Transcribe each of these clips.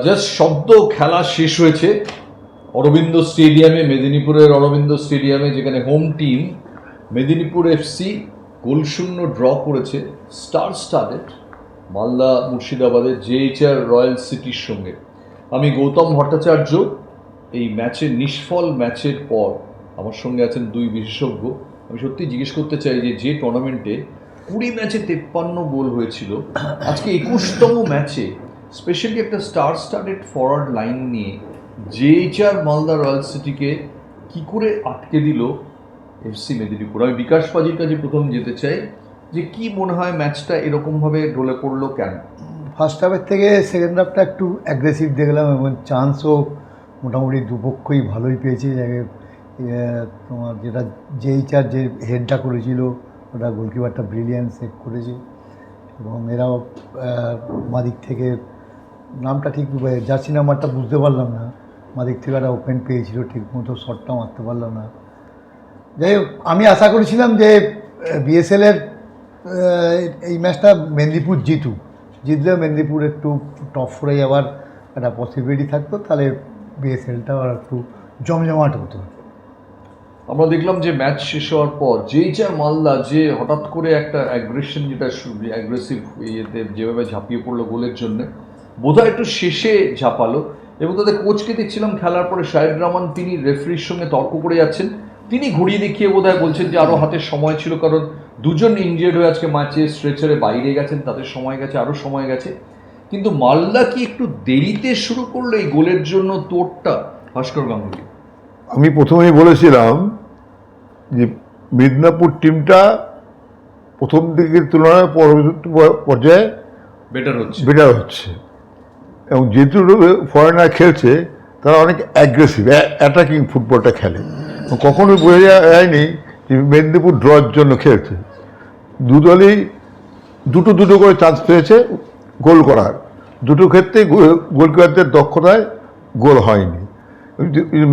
Just শব্দ খেলা শেষ হয়েছে অরবিন্দ স্টেডিয়ামে, মেদিনীপুরের অরবিন্দ স্টেডিয়ামে, যেখানে হোম টিম মেদিনীপুর এফসি গোলশূন্য ড্র করেছে স্টার স্টাডেড মালদা মুর্শিদাবাদের জেএইচআর রয়্যাল সিটির সঙ্গে। আমি গৌতম ভট্টাচার্য। এই ম্যাচের নিষ্ফল ম্যাচের পর আমার সঙ্গে আছেন দুই বিশেষজ্ঞ। আমি সত্যি জিজ্ঞেস করতে চাই যে টুর্নামেন্টে 20 ম্যাচে 53 গোল হয়েছিল, আজকে 21তম ম্যাচে স্পেশালি একটা স্টার স্টাডেড ফরওয়ার্ড লাইন নিয়ে জেএইচআর মালদা রয়্যাল সিটিকে কি করে আটকে দিল এফসি মেদিনীপুর। আমি বিকাশ পাজির কাছে প্রথম যেতে চাই, যে কি মনে হয় ম্যাচটা এরকমভাবে ঢলে পড়লো কেন? ফার্স্ট হাফের থেকে সেকেন্ড হাফটা একটু অ্যাগ্রেসিভ দেখলাম এবং চান্সও মোটামুটি দুপক্ষই ভালোই পেয়েছে। তোমার যেটা জেইচার যে হেডটা করেছিল ওটা গোলকিপারটা ব্রিলিয়ান্ট সেভ করেছে এবং এরাও মাদিক থেকে নামটা ঠিক জার্সি নাম্বারটা বুঝতে পারলাম না, মাদিক থেকে একটা ওপেন পেয়েছিল, ঠিক মতো শটটা মারতে পারলাম না। যাই হোক, আমি আশা করেছিলাম যে বিএসএলের এই ম্যাচটা মেদিনীপুর জিতলেও মেদিনীপুর একটু টপ ফোরে যাওয়ার একটা পসিবিলিটি থাকতো, তাহলে বিএসএলটাও আর একটু জমজমাট হতো। আমরা দেখলাম যে ম্যাচ শেষ হওয়ার পর জেএইচআর মালদা যে হঠাৎ করে একটা অ্যাগ্রেশন, যেটা অ্যাগ্রেসিভ ইয়েতে যেভাবে ঝাঁপিয়ে পড়লো গোলের জন্য, বোধহয় একটু শেষে ঝাঁপালো। এবং তাদের কোচকে দেখছিলাম খেলার পরে শাহেদ রহমান, তিনি রেফারির সঙ্গে তর্ক করে যাচ্ছেন। তিনি ঘুরিয়ে দেখিয়ে বোধহয় বলছেন যে আরও হাতের সময় ছিল, কারণ দুজন ইনজিয়ার্ড হয়ে আজকে ম্যাচে স্ট্রেচারে বাইরে গেছেন, তাদের সময় গেছে, আরও সময় গেছে। কিন্তু মালদা কি একটু দেরিতে শুরু করলো এই গোলের জন্য তোড়টা, ভাস্কর গাঙ্গুলি? আমি প্রথমেই বলেছিলাম যে মিদনাপুর টিমটা প্রথম দিকের তুলনায় পরবর্তী পর্যায়ে বেটার হচ্ছে এবং যেহেতু ফরেনার খেলছে তারা অনেক অ্যাগ্রেসিভ অ্যাটাকিং ফুটবলটা খেলে। কখনোই বোঝা যায়নি যে মেদিনীপুর ড্রয়ের জন্য খেলছে। দু দলই দুটো করে চান্স পেয়েছে গোল করার, দুটো ক্ষেত্রেই গোলকিপারদের দক্ষতায় গোল হয়নি।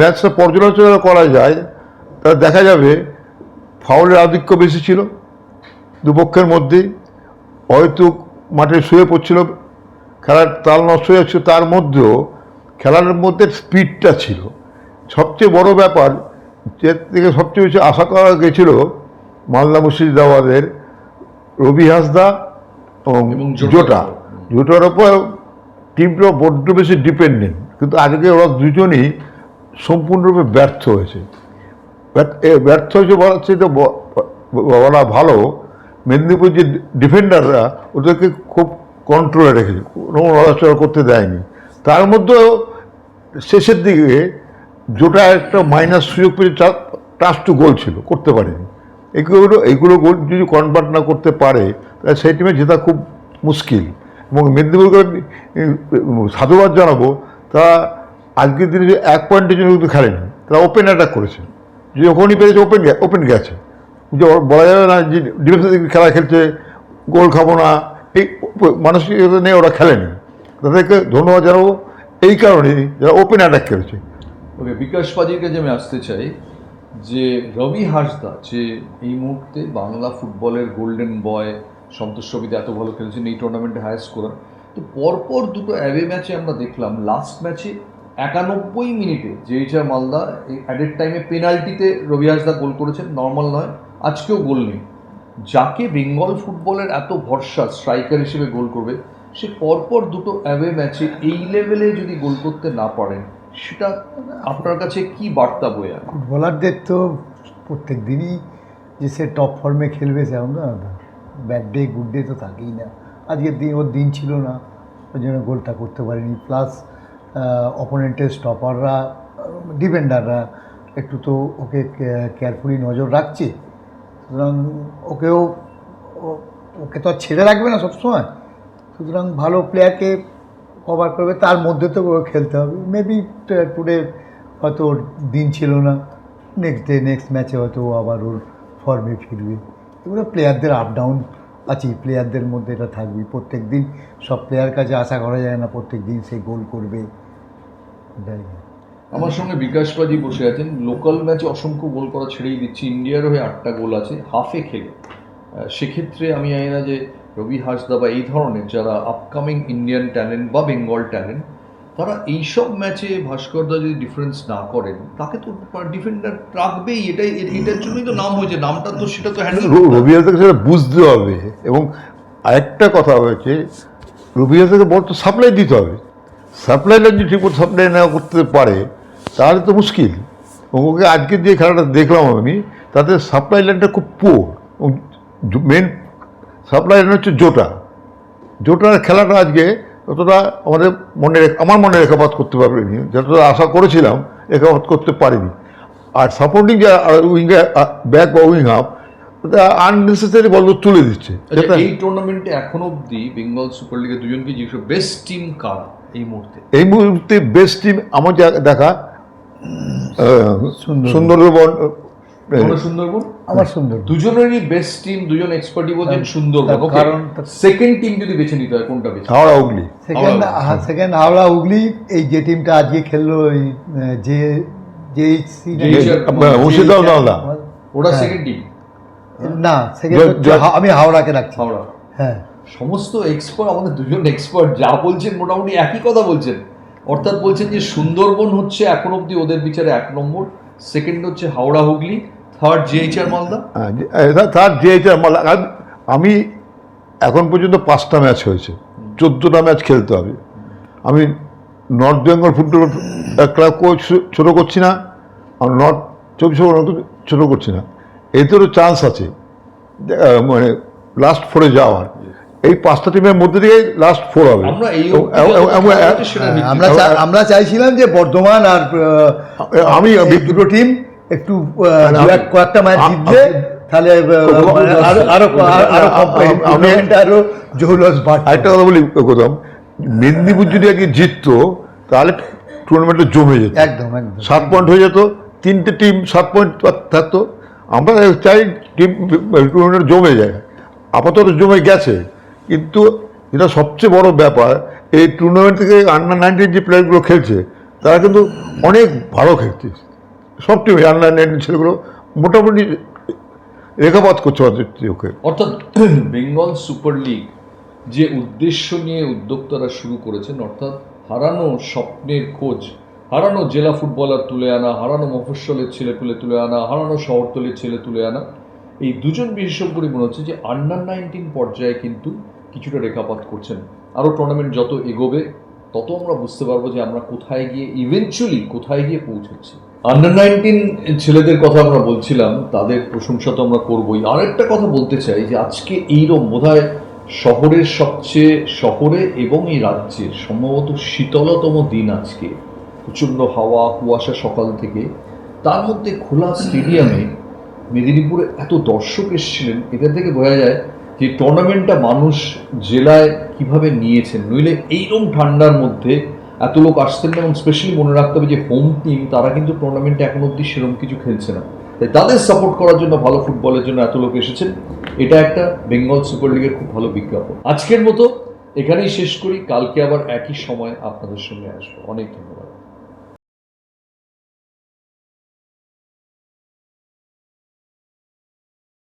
ম্যাচটা পর্যালোচনা করা যায়, তা দেখা যাবে ফাউলের আধিক্য বেশি ছিল দুপক্ষের মধ্যেই। হয়তো মাঠে শুয়ে পড়ছিল, খেলার তাল নষ্ট হয়ে যাচ্ছিল, তার মধ্যেও খেলার মধ্যে স্পিডটা ছিল সবচেয়ে বড় ব্যাপার। যে থেকে সবচেয়ে বেশি আশা করা গেছিল মালদা মুর্শিদাবাদের রবি হাসদা এবং জোটার ওপর টিমটা বড্ড বেশি ডিপেন্ডেন্ট, কিন্তু আজকে ওরা দুজনই সম্পূর্ণরূপে ব্যর্থ হয়েছে। ব্যর্থ হয়েছে বলার চেয়ে বলা ভালো, মেদিনীপুর যে ডিফেন্ডাররা ওদেরকে খুব কন্ট্রোলে রেখেছে, কোনো নড়াচড়া করতে দেয়নি। তার মধ্যেও শেষের দিকে যেটা একটা মাইনাস সুযোগ পেয়ে টাচ টু গোল ছিল, করতে পারেনি। এইগুলো গোল যদি কনভার্ট না করতে পারে তাহলে সেই টিমে জেতা খুব মুশকিল। এবং মেদিনীপুরকে সাধুবাদ জানাবো, তারা আজকের দিনে যে 1 পয়েন্টের জন্য কিন্তু খেলেনি, তারা ওপেন অ্যাটাক করেছে, যখনই পেরেছে ওপেন গেছে। যে বলা যাবে না যে ডিফেন্সের দিকে খেলা খেলছে, গোল খাবো না, এই মানসিকতা নিয়ে ওরা খেলেনি। তাদেরকে ধন্যবাদ জানাবো এই কারণেই যারা ওপেন অ্যাটাক করেছে। ওকে, বিকাশ পাজির কাছে আমি আসতে চাই যে রবি হাসদা যে এই মুহূর্তে বাংলা ফুটবলের গোল্ডেন বয়, সন্তোষ ট্রফিতে এত ভালো খেলেছেন, এই টুর্নামেন্টে হায়েস্ট স্কোরার, তো পরপর দুটো অ্যাওয়ে ম্যাচে আমরা দেখলাম, লাস্ট ম্যাচে 91 মিনিটে জেএইচআর মালদা অ্যাডেড টাইমে পেনাল্টিতে রবি হাসদা গোল করেছেন, নর্মাল নয়, আজকেও গোল নেই। যাকে বেঙ্গল ফুটবলের এত ভরসা স্ট্রাইকার হিসেবে গোল করবে, সে পরপর দুটো অ্যাওয়ে ম্যাচে এই লেভেলে যদি গোল করতে না পারেন, সেটা আপনার কাছে কি বার্তা বয়ে আনে? ফুটবলারদের তো প্রত্যেক দিনই যে সে টপ ফর্মে খেলবে সেমন না, ব্যাড ডে গুড ডে তো থাকেই না। আজকের দিন ওর দিন ছিল না, ওই জন্য গোলটা করতে পারেনি। প্লাস অপোনেন্টের স্টপাররা, ডিফেন্ডাররা একটু তো ওকে কেয়ারফুলি নজর রাখছে, সুতরাং ওকে তো আর ছেড়ে রাখবে না সবসময়, সুতরাং ভালো প্লেয়ারকে কভার করবে, তার মধ্যে তো খেলতে হবে। মেবি টুডে হয়তো ওর দিন ছিল না, নেক্সট ম্যাচে হয়তো আবার ওর ফর্মে ফিরবে। এগুলো প্লেয়ারদের আপ ডাউন আছে, প্লেয়ারদের মধ্যে এটা থাকবে। প্রত্যেক দিন সব প্লেয়ার কাছে আশা করা যায় না প্রত্যেক দিন সে গোল করবে। আমার সঙ্গে বিকাশ পাজি বসে আছেন। লোকাল ম্যাচে অসংখ্য গোল করা ছেড়েই দিচ্ছি, ইন্ডিয়ার হয়ে 8টা গোল আছে হাফে খেলে। সেক্ষেত্রে আমি জানি না যে রবি হাসদা বা এই ধরনের যারা আপকামিং ইন্ডিয়ান ট্যালেন্ট বা বেঙ্গল ট্যালেন্ট, তারা এইসব ম্যাচে ভাস্করদা যদি ডিফারেন্স না করেন তাকে তো ডিফেন্ডার রাখবেই, এটার জন্যই তো নাম হয়েছে, নামটা তো সেটা তো হ্যান্ডেল রবি হাসানকে সেটা বুঝতে হবে। এবং আরেকটা কথা হয়েছে, রবি হাসানকে বল তো সাপ্লাই দিতে হবে। সাপ্লাই লাইন যদি ঠিক মতো সাপ্লাই না করতে পারে তাহলে তো মুশকিল। ওকে আজকে যে খেলাটা দেখলাম আমি, তাতে সাপ্লাই লাইনটা খুব পুয়ার। মেন সাপ্লাই লাইন হচ্ছে জোটার খেলাটা আজকে অতটা আমার মনে রেখাপাত করতে পারিনি, যতটা আশা করেছিলাম রেখাপাত করতে পারিনি। আর সাপোর্টিং যে উইঙ্গে ব্যাক বা উইং হাফ, আননেসেসারি বল তুলে দিচ্ছে। এই টুর্নামেন্টে এখন অবধি বেঙ্গল সুপার লিগে দুজনকে জিজ্ঞেস বেস্ট টিম কারা এই মুহূর্তে বেস্ট টিম আমার দেখা সুন্দরবন। আমার সুন্দর দুজনেরই বেস্ট টিম, দুজন এক্সপার্টই বলছেন সুন্দরবন। কারণ সেকেন্ড টিম যদি বেছে নিতে হয় কোনটা বেছে? হাওড়া হুগলি। সেকেন্ড হাওড়া হুগলি। এই যে টিমটা আজকে খেললো ওরা সেকেন্ড টিম না, আমি হাওড়াকে রাখছি। হাওড়া, হ্যাঁ। সমস্ত এক্সপার্ট, আমাদের দুজন এক্সপার্ট যা বলছেন মোটামুটি একই কথা বলছেন। অর্থাৎ বলছেন যে সুন্দরবন হচ্ছে এখন অবধি ওদের বিচারে 1 নম্বর, সেকেন্ড হচ্ছে হাওড়া হুগলি, থার্ড জিএইচআর মালদা। আমি এখন পর্যন্ত 5টা ম্যাচ হয়েছে, 14টা ম্যাচ খেলতে হবে। আমি নর্থ বেঙ্গল ফুটবল ক্লাবকে ছোটো করছি না, আর নর্থ 24 পরগনা ছোটো করছি না। এদেরও চান্স আছে মানে লাস্ট 4-এ যাওয়ার। এই 5টা টিমের মধ্যে দিয়ে লাস্ট 4 হবে। আমরা চাইছিলাম যে বর্ধমান আর আমি দুটো টিম একটু কয়েকটা ম্যাচ জিতলে তাহলে আরো জৌলস বাড়ত। আরেকটা কথা বলি, কোথাও মেদিনীপুর যদি আগে জিততো তাহলে টুর্নামেন্টটা জমে যেত। একদম 7 পয়েন্ট হয়ে যেত, 3টে টিম 7 পয়েন্ট থাকতো। আমরা চাই টিম টুর্নামেন্ট জমে যায়, আপাতত জমে গেছে। কিন্তু যেটা সবচেয়ে বড় ব্যাপার, এই টুর্নামেন্ট থেকে আন্ডার-19 যে প্লেয়ারগুলো খেলছে তারা কিন্তু অনেক ভালো খেলছে। সব টিমে আন্ডার-19 ছেলেগুলো মোটামুটি রেখাপাত করছে ওকে। অর্থাৎ বেঙ্গল সুপার লিগ যে উদ্দেশ্য নিয়ে উদ্যোক্তারা শুরু করেছেন, অর্থাৎ হারানো স্বপ্নের খোঁজ, হারানো জেলা ফুটবলার তুলে আনা, হারানো মফস্বলের ছেলে তুলে আনা, হারানো শহরতলির ছেলে তুলে আনা, এই দুজন বিশেষজ্ঞই মনে হচ্ছে যে আন্ডার-19 পর্যায়ে কিন্তু কিছুটা রেখাপাত করছেন। আরও টুর্নামেন্ট যত এগোবে তত আমরা বুঝতে পারবো যে আমরা কোথায় গিয়ে পৌঁছচ্ছি। আন্ডার-19 ছেলেদের কথা আমরা বলছিলাম, তাদের প্রশংসা তো আমরা করবোই। আরেকটা কথা বলতে চাই যে আজকে এইরকম বোধহয় শহরে এবং এই রাজ্যের সম্ভবত শীতলতম দিন আজকে। প্রচণ্ড হাওয়া কুয়াশা সকাল থেকে, তার মধ্যে খোলা স্টেডিয়ামে মেদিনীপুরে এত দর্শক এসেছিলেন। এটা থেকে বোঝা যায় যে টুর্নামেন্টটা মানুষ জেলায় কিভাবে নিয়েছেন। নইলে এইরকম ঠান্ডার মধ্যে এত লোক আসছেন না। এবং স্পেশালি মনে রাখতে হবে যে হোম টিম তারা কিন্তু টুর্নামেন্টে এখন অবধি সেরকম কিছু খেলছে না, তাই তাদের সাপোর্ট করার জন্য, ভালো ফুটবলের জন্য এত লোক এসেছেন। এটা একটা বেঙ্গল সুপার লিগের খুব ভালো বিজ্ঞাপন। আজকের মতো এখানেই শেষ করি, কালকে আবার একই সময় আপনাদের সঙ্গে আসবো। অনেক ধন্যবাদ।